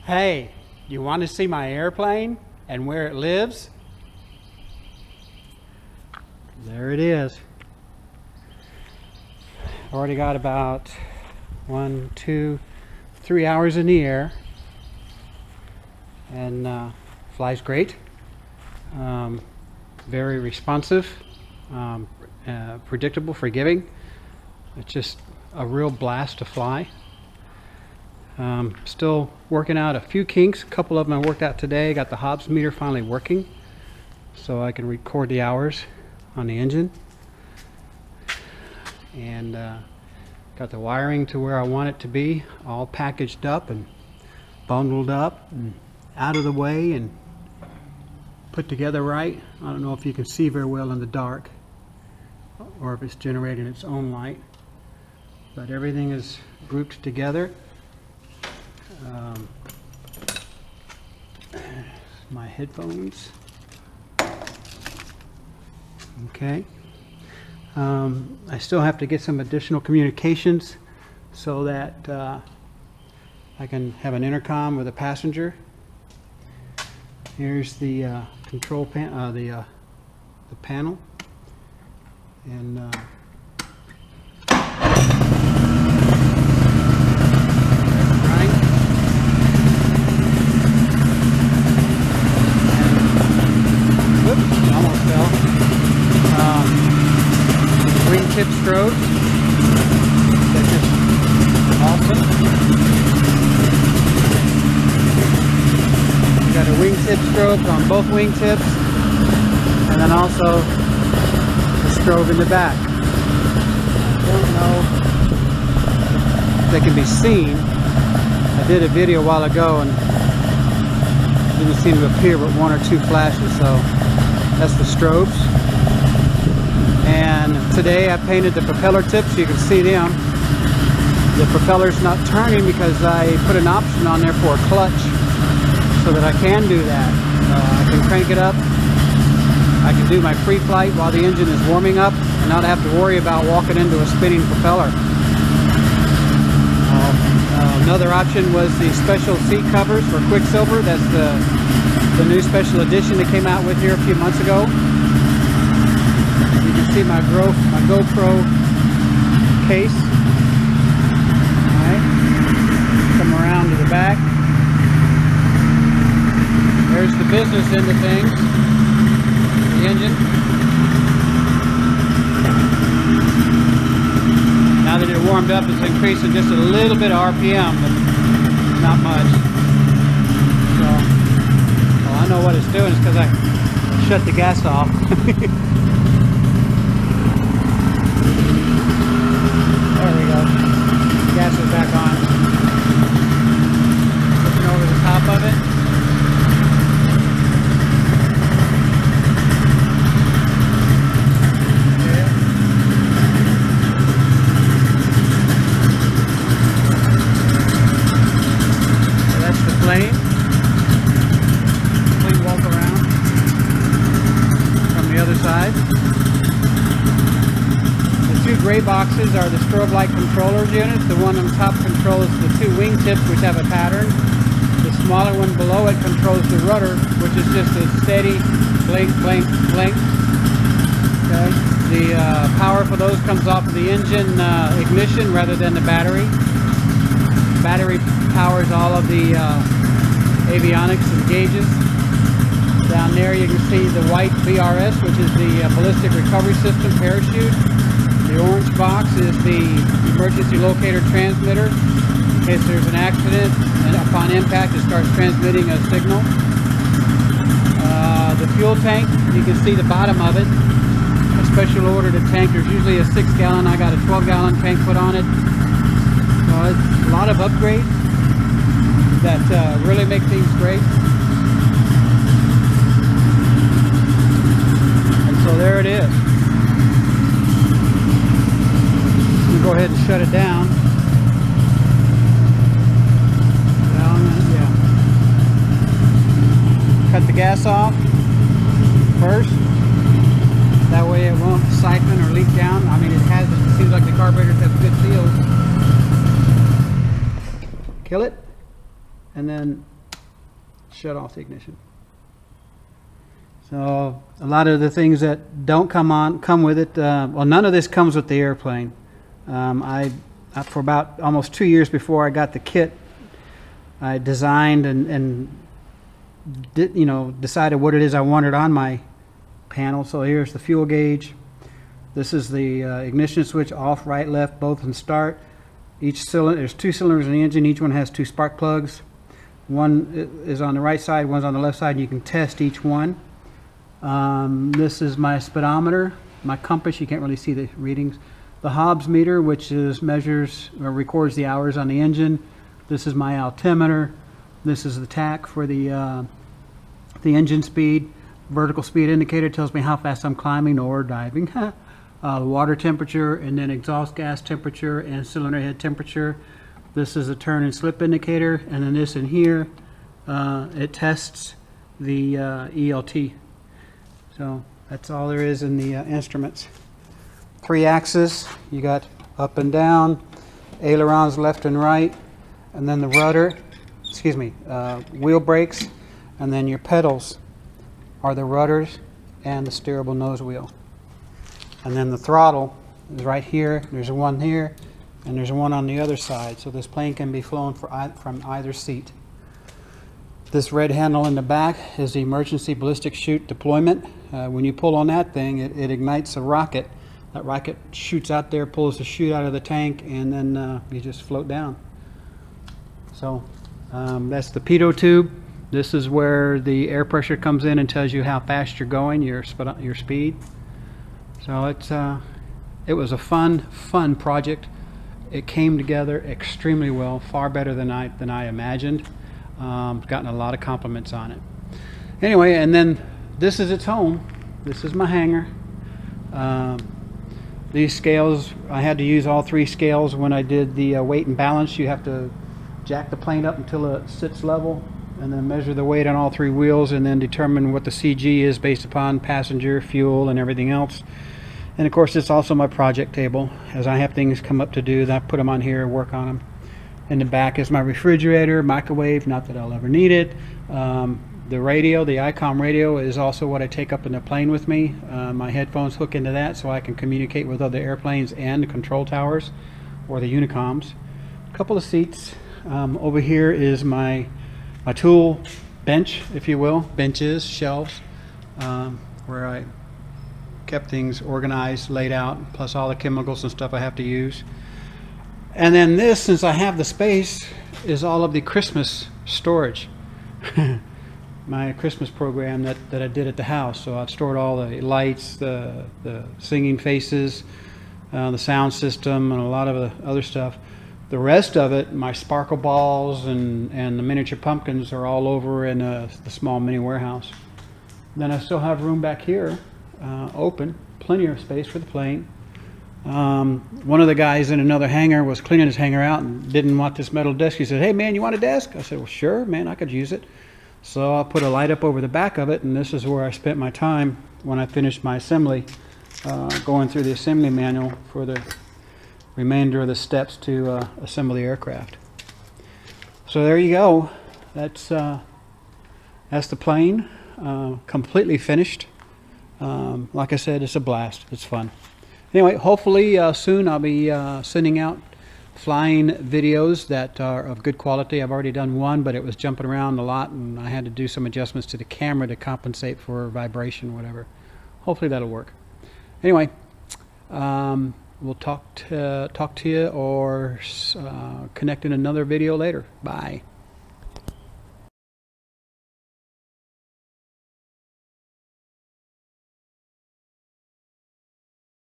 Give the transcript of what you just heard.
Hey, you want to see my airplane and where it lives? There it is. Already got about 1, 2, 3 hours in the air, and flies great. Very responsive, predictable, forgiving. It's just a real blast to fly. Still working out a few kinks. A couple of them I worked out today. Got the Hobbs meter finally working, so I can record the hours on the engine, and got the wiring to where I want it to be, all packaged up and bundled up and out of the way and put together right. I don't know if you can see very well in the dark or if it's generating its own light, but everything is grouped together. My headphones. Okay. I still have to get some additional communications so that I can have an intercom with a passenger. Here's the control panel, the panel, and tip strobes. They're just awesome. We got a wingtip strobe on both wingtips, and then also the strobe in the back. I don't know if they can be seen. I did a video a while ago and it didn't seem to appear but 1 or 2 flashes, so that's the strobes. And today I painted the propeller tips so you can see them. The propeller's not turning because I put an option on there for a clutch so that I can do that. I can crank it up. I can do my pre-flight while the engine is warming up and not have to worry about walking into a spinning propeller. Another option was the special seat covers for Quicksilver. That's the new special edition that came out with here a few months ago. You can see my GoPro case. Alright, come around to the back. There's the business end of things, the engine. Now that it warmed up, it's increasing just a little bit of RPM, but not much. So, well, I know what it's doing is because I shut the gas off. There we go. Gas is back on. Looking over the top of it. Yeah. So that's the plane. Plane walk around from the other side. The 2 gray boxes are the strobe light controllers units. The one on top controls the 2 wingtips, which have a pattern. The smaller one below it controls the rudder, which is just a steady blink, blink, blink. Okay. The power for those comes off of the engine ignition rather than the battery. The battery powers all of the avionics and gauges. Down there you can see the white BRS, which is the ballistic recovery system parachute. The orange box is the emergency locator transmitter. In case there's an accident and upon impact it starts transmitting a signal. The fuel tank, you can see the bottom of it. A special ordered tank. There's usually a 6-gallon. I got a 12-gallon tank put on it. So it's a lot of upgrades that really make things great. And so there it is. Go ahead and shut it down. Yeah. Cut the gas off first. That way it won't siphon or leak down. I mean, it seems like the carburetors have good seals. Kill it, and then shut off the ignition. So a lot of the things that don't come with it. Well, none of this comes with the airplane. For about almost 2 years before I got the kit, I designed and decided what it is I wanted on my panel. So here's the fuel gauge. This is the ignition switch, off, right, left, both, and start. Each cylinder, there's 2 cylinders in the engine. Each one has 2 spark plugs. One is on the right side, one's on the left side, and you can test each one. This is my speedometer, my compass. You can't really see the readings. The Hobbs meter, which measures or records the hours on the engine. This is my altimeter. This is the tach for the engine speed. Vertical speed indicator tells me how fast I'm climbing or diving. Water temperature, and then exhaust gas temperature and cylinder head temperature. This is a turn and slip indicator, and then this in here, it tests the ELT. So that's all there is in the instruments. 3 axes, you got up and down, ailerons left and right, and then the rudder, wheel brakes, and then your pedals are the rudders and the steerable nose wheel. And then the throttle is right here, there's one here, and there's one on the other side. So this plane can be flown from either seat. This red handle in the back is the emergency ballistic chute deployment. When you pull on that thing, it ignites a rocket. That rocket shoots out there, pulls the chute out of the tank, and then you just float down. So that's the pitot tube. This is where the air pressure comes in and tells you how fast you're going, your speed. So it was a fun project. It came together extremely well, far better than I imagined. Gotten a lot of compliments on it. Anyway, and then this is its home. This is my hangar. These scales, I had to use all 3 scales when I did the weight and balance. You have to jack the plane up until it sits level, and then measure the weight on all 3 wheels, and then determine what the CG is based upon passenger, fuel, and everything else. And of course, it's also my project table. As I have things come up to do, I put them on here and work on them. In the back is my refrigerator, microwave, not that I'll ever need it. The radio, the ICOM radio, is also what I take up in the plane with me. My headphones hook into that so I can communicate with other airplanes and the control towers or the unicoms. A couple of seats. Over here is my tool bench, if you will, benches, shelves, where I kept things organized, laid out, plus all the chemicals and stuff I have to use. And then this, since I have the space, is all of the Christmas storage. My Christmas program that I did at the house. So I've stored all the lights, the singing faces, the sound system, and a lot of the other stuff. The rest of it, my sparkle balls and the miniature pumpkins, are all over in the small mini warehouse. Then I still have room back here, open, plenty of space for the plane. One of the guys in another hangar was cleaning his hangar out and didn't want this metal desk. He said, "Hey man, you want a desk?" I said, "Well, sure, man, I could use it." So I put a light up over the back of it, and this is where I spent my time when I finished my assembly, going through the assembly manual for the remainder of the steps to assemble the aircraft. So there you go. That's the plane, completely finished. Like I said, it's a blast. It's fun. Anyway, hopefully soon I'll be sending out flying videos that are of good quality. I've already done one, but it was jumping around a lot, and I had to do some adjustments to the camera to compensate for vibration, whatever. Hopefully that'll work. Anyway, we'll talk to you or connect in another video later. Bye.